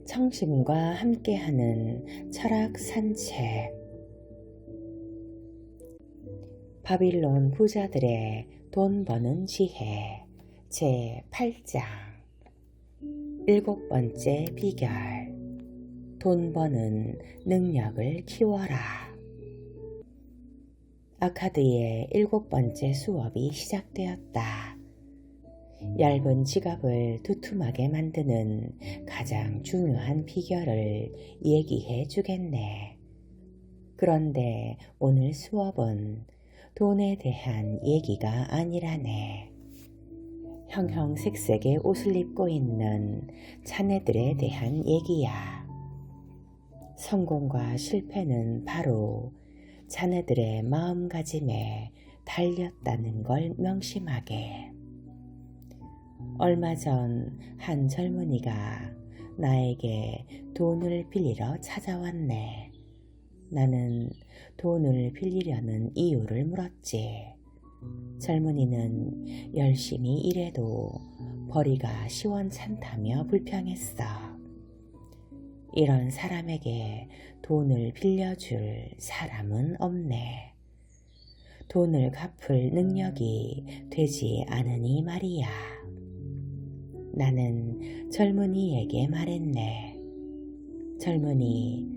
청심과 함께하는 철학 산책. 바빌론 부자들의 돈 버는 지혜 제8장. 7번째 비결. 돈 버는 능력을 키워라. 아카드의 7번째 수업이 시작되었다. 얇은 지갑을 두툼하게 만드는 가장 중요한 비결을 얘기해 주겠네. 그런데 오늘 수업은 돈에 대한 얘기가 아니라네. 형형색색의 옷을 입고 있는 자네들에 대한 얘기야. 성공과 실패는 바로 자네들의 마음가짐에 달렸다는 걸 명심하게. 얼마 전 한 젊은이가 나에게 돈을 빌리러 찾아왔네. 나는 돈을 빌리려는 이유를 물었지. 젊은이는 열심히 일해도 벌이가 시원찮다며 불평했어. 이런 사람에게 돈을 빌려줄 사람은 없네. 돈을 갚을 능력이 되지 않으니 말이야. 나는 젊은이에게 말했네. 젊은이,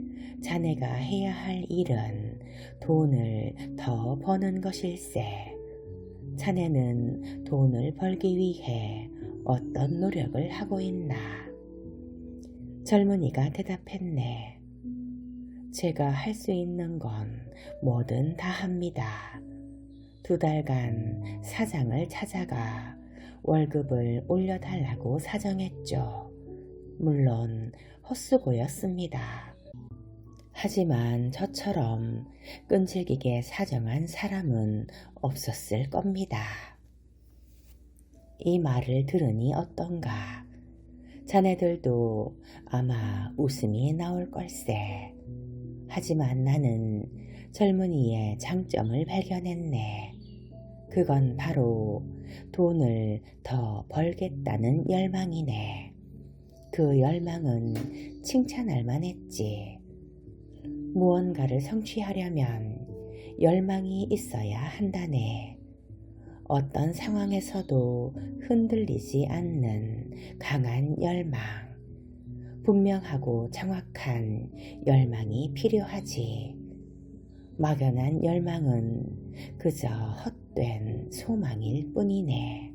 자네가 해야 할 일은 돈을 더 버는 것일세. 자네는 돈을 벌기 위해 어떤 노력을 하고 있나? 젊은이가 대답했네. 제가 할 수 있는 건 뭐든 다 합니다. 2달간 사장을 찾아가 월급을 올려달라고 사정했죠. 물론 헛수고였습니다. 하지만 저처럼 끈질기게 사정한 사람은 없었을 겁니다. 이 말을 들으니 어떤가? 자네들도 아마 웃음이 나올 걸세. 하지만 나는 젊은이의 장점을 발견했네. 그건 바로 돈을 더 벌겠다는 열망이네. 그 열망은 칭찬할 만했지. 무언가를 성취하려면 열망이 있어야 한다네. 어떤 상황에서도 흔들리지 않는 강한 열망, 분명하고 정확한 열망이 필요하지. 막연한 열망은 그저 헛된 소망일 뿐이네.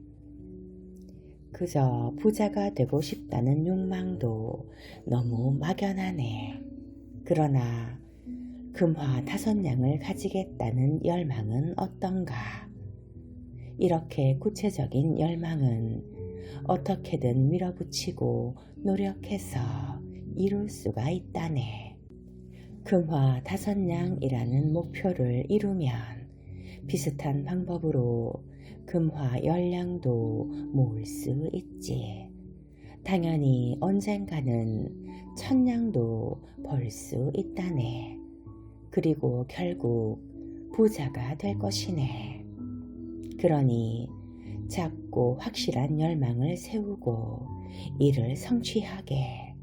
그저 부자가 되고 싶다는 욕망도 너무 막연하네. 그러나 금화 5냥을 가지겠다는 열망은 어떤가? 이렇게 구체적인 열망은 어떻게든 밀어붙이고 노력해서 이룰 수가 있다네. 금화 5냥이라는 목표를 이루면 비슷한 방법으로 금화 10냥도 모을 수 있지. 당연히 언젠가는 1000냥도 벌 수 있다네. 그리고 결국 부자가 될 것이네. 그러니 작고 확실한 열망을 세우고 이를 성취하게.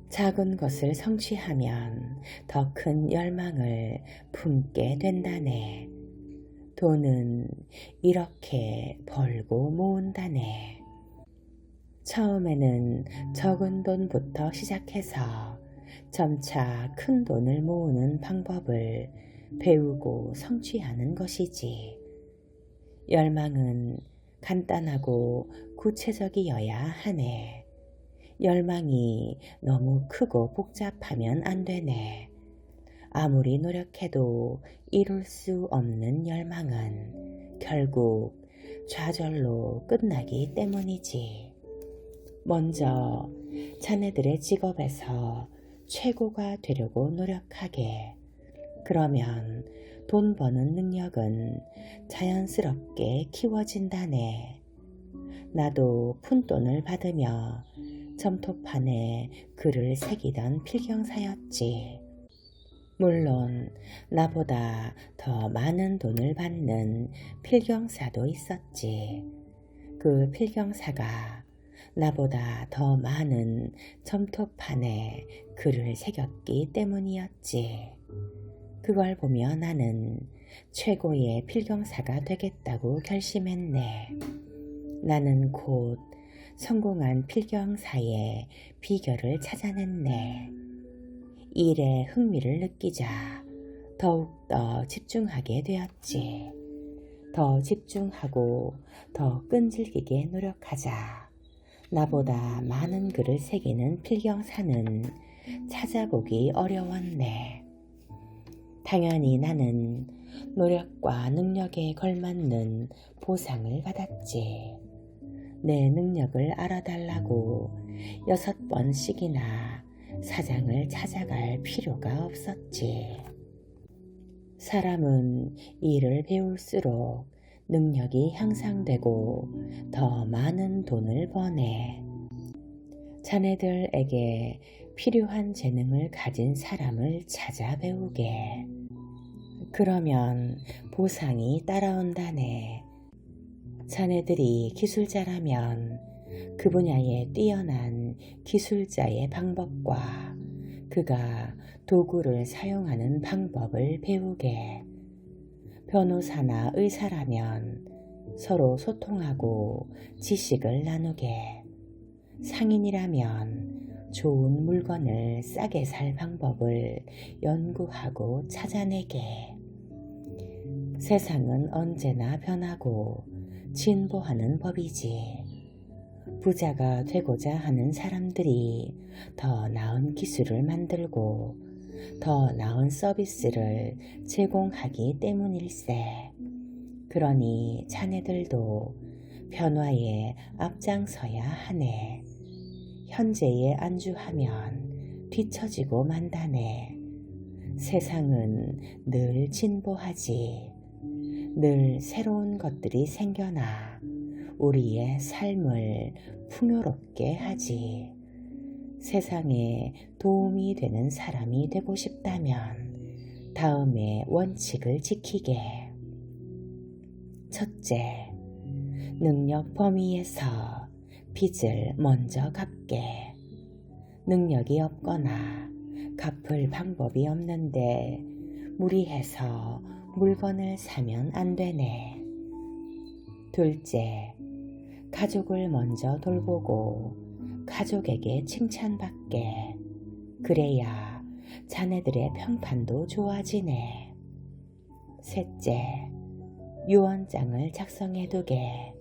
작은 것을 성취하면 더 큰 열망을 품게 된다네. 돈은 이렇게 벌고 모은다네. 처음에는 적은 돈부터 시작해서 점차 큰 돈을 모으는 방법을 배우고 성취하는 것이지. 열망은 간단하고 구체적이어야 하네. 열망이 너무 크고 복잡하면 안 되네. 아무리 노력해도 이룰 수 없는 열망은 결국 좌절로 끝나기 때문이지. 먼저 자네들의 직업에서 최고가 되려고 노력하게. 그러면 돈 버는 능력은 자연스럽게 키워진다네. 나도 푼돈을 받으며 점토판에 글을 새기던 필경사였지. 물론 나보다 더 많은 돈을 받는 필경사도 있었지. 그 필경사가 나보다 더 많은 점토판에 글을 새겼기 때문이었지. 그걸 보며 나는 최고의 필경사가 되겠다고 결심했네. 나는 곧 성공한 필경사의 비결을 찾아냈네. 일에 흥미를 느끼자 더욱더 집중하게 되었지. 더 집중하고 더 끈질기게 노력하자 나보다 많은 글을 새기는 필경사는 찾아보기 어려웠네. 당연히 나는 노력과 능력에 걸맞는 보상을 받았지. 내 능력을 알아달라고 6번씩이나 사장을 찾아갈 필요가 없었지. 사람은 일을 배울수록 능력이 향상되고 더 많은 돈을 버네. 자네들에게 필요한 재능을 가진 사람을 찾아 배우게. 그러면 보상이 따라온다네. 자네들이 기술자라면 그 분야에 뛰어난 기술자의 방법과 그가 도구를 사용하는 방법을 배우게. 변호사나 의사라면 서로 소통하고 지식을 나누게. 상인이라면 좋은 물건을 싸게 살 방법을 연구하고 찾아내게. 세상은 언제나 변하고 진보하는 법이지. 부자가 되고자 하는 사람들이 더 나은 기술을 만들고 더 나은 서비스를 제공하기 때문일세. 그러니 자네들도 변화에 앞장서야 하네. 현재에 안주하면 뒤처지고 만다네. 세상은 늘 진보하지. 늘 새로운 것들이 생겨나 우리의 삶을 풍요롭게 하지. 세상에 도움이 되는 사람이 되고 싶다면 다음의 원칙을 지키게. 첫째, 능력 범위에서 빚을 먼저 갚게. 능력이 없거나 갚을 방법이 없는데 무리해서 물건을 사면 안 되네. 둘째, 가족을 먼저 돌보고 가족에게 칭찬받게. 그래야 자네들의 평판도 좋아지네. 셋째, 유언장을 작성해두게.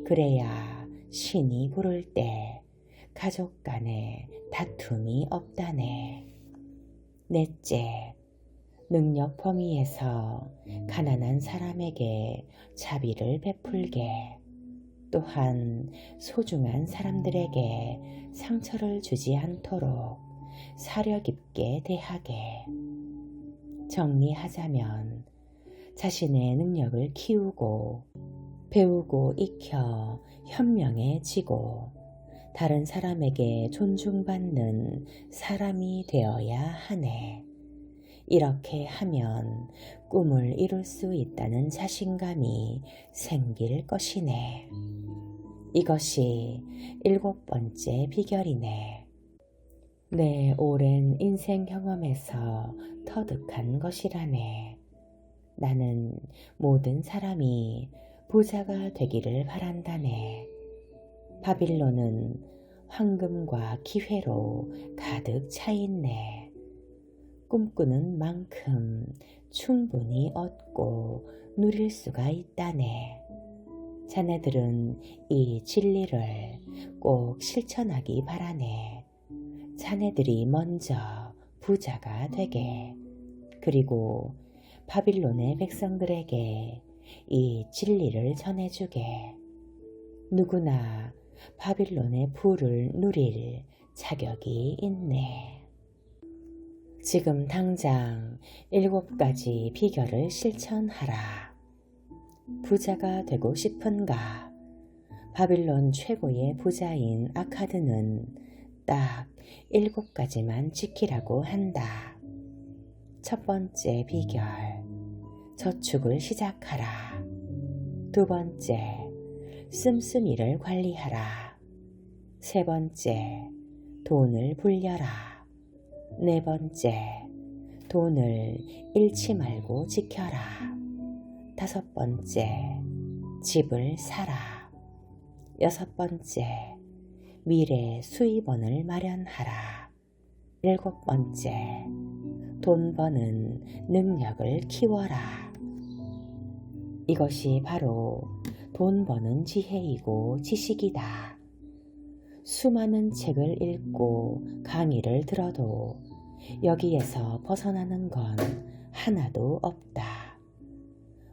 그래야 신이 부를 때 가족 간에 다툼이 없다네. 넷째, 능력 범위에서 가난한 사람에게 자비를 베풀게. 또한 소중한 사람들에게 상처를 주지 않도록 사려 깊게 대하게. 정리하자면 자신의 능력을 키우고 배우고 익혀 현명해지고 다른 사람에게 존중받는 사람이 되어야 하네. 이렇게 하면 꿈을 이룰 수 있다는 자신감이 생길 것이네. 이것이 7번째 비결이네. 내 오랜 인생 경험에서 터득한 것이라네. 나는 모든 사람이 부자가 되기를 바란다네. 바빌론은 황금과 기회로 가득 차 있네. 꿈꾸는 만큼 충분히 얻고 누릴 수가 있다네. 자네들은 이 진리를 꼭 실천하기 바라네. 자네들이 먼저 부자가 되게. 그리고 바빌론의 백성들에게 이 진리를 전해주게. 누구나 바빌론의 부를 누릴 자격이 있네. 지금 당장 7가지 비결을 실천하라. 부자가 되고 싶은가? 바빌론 최고의 부자인 아카드는 딱 7가지만 지키라고 한다. 첫 번째 비결, 저축을 시작하라. 두 번째, 씀씀이를 관리하라. 세 번째, 돈을 불려라. 네 번째, 돈을 잃지 말고 지켜라. 다섯 번째, 집을 사라. 여섯 번째, 미래 수입원을 마련하라. 일곱 번째, 돈 버는 능력을 키워라. 이것이 바로 돈 버는 지혜이고 지식이다. 수많은 책을 읽고 강의를 들어도 여기에서 벗어나는 건 하나도 없다.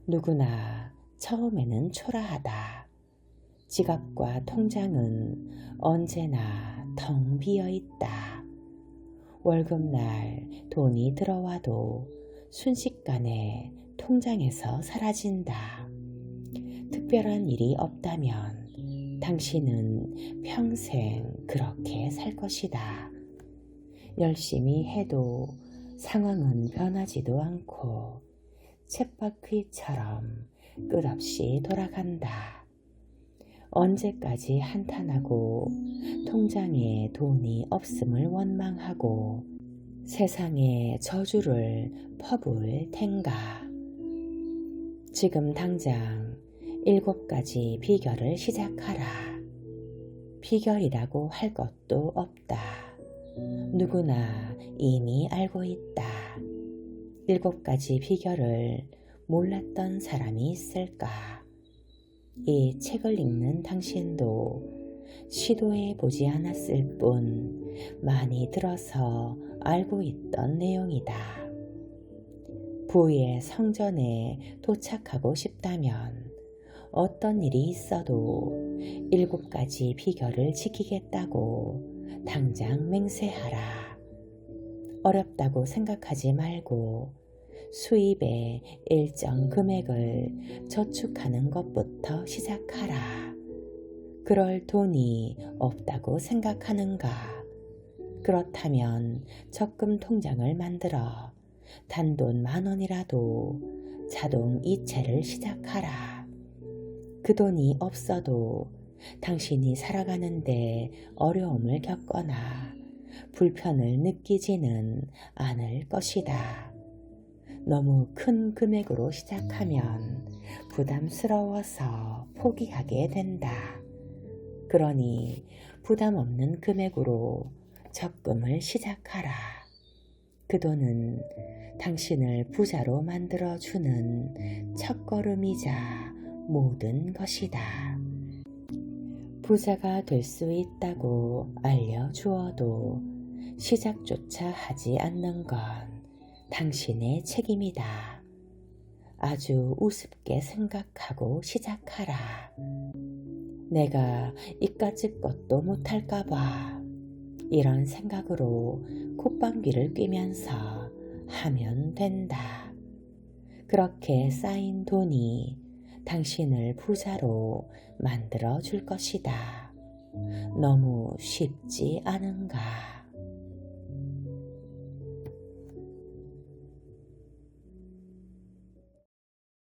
누구나 처음에는 초라하다. 지갑과 통장은 언제나 텅 비어 있다. 월급날 돈이 들어와도 순식간에 통장에서 사라진다. 특별한 일이 없다면 당신은 평생 그렇게 살 것이다. 열심히 해도 상황은 변하지도 않고 쳇바퀴처럼 끝없이 돌아간다. 언제까지 한탄하고 통장에 돈이 없음을 원망하고 세상에 저주를 퍼부을 텐가. 지금 당장 7가지 비결을 시작하라. 비결이라고 할 것도 없다. 누구나 이미 알고 있다. 7가지 비결을 몰랐던 사람이 있을까? 이 책을 읽는 당신도 시도해 보지 않았을 뿐 많이 들어서 알고 있던 내용이다. 부의 성전에 도착하고 싶다면 어떤 일이 있어도 7가지 비결을 지키겠다고 당장 맹세하라. 어렵다고 생각하지 말고 수입의 일정 금액을 저축하는 것부터 시작하라. 그럴 돈이 없다고 생각하는가? 그렇다면 적금 통장을 만들어 단돈 10,000원이라도 자동 이체를 시작하라. 그 돈이 없어도 당신이 살아가는데 어려움을 겪거나 불편을 느끼지는 않을 것이다. 너무 큰 금액으로 시작하면 부담스러워서 포기하게 된다. 그러니 부담 없는 금액으로 적금을 시작하라. 그 돈은 당신을 부자로 만들어주는 첫걸음이자 모든 것이다. 부자가 될 수 있다고 알려주어도 시작조차 하지 않는 건 당신의 책임이다. 아주 우습게 생각하고 시작하라. 내가 이까짓 것도 못할까봐 이런 생각으로 콧방귀를 뀌면서 하면 된다. 그렇게 쌓인 돈이 당신을 부자로 만들어 줄 것이다. 너무 쉽지 않은가?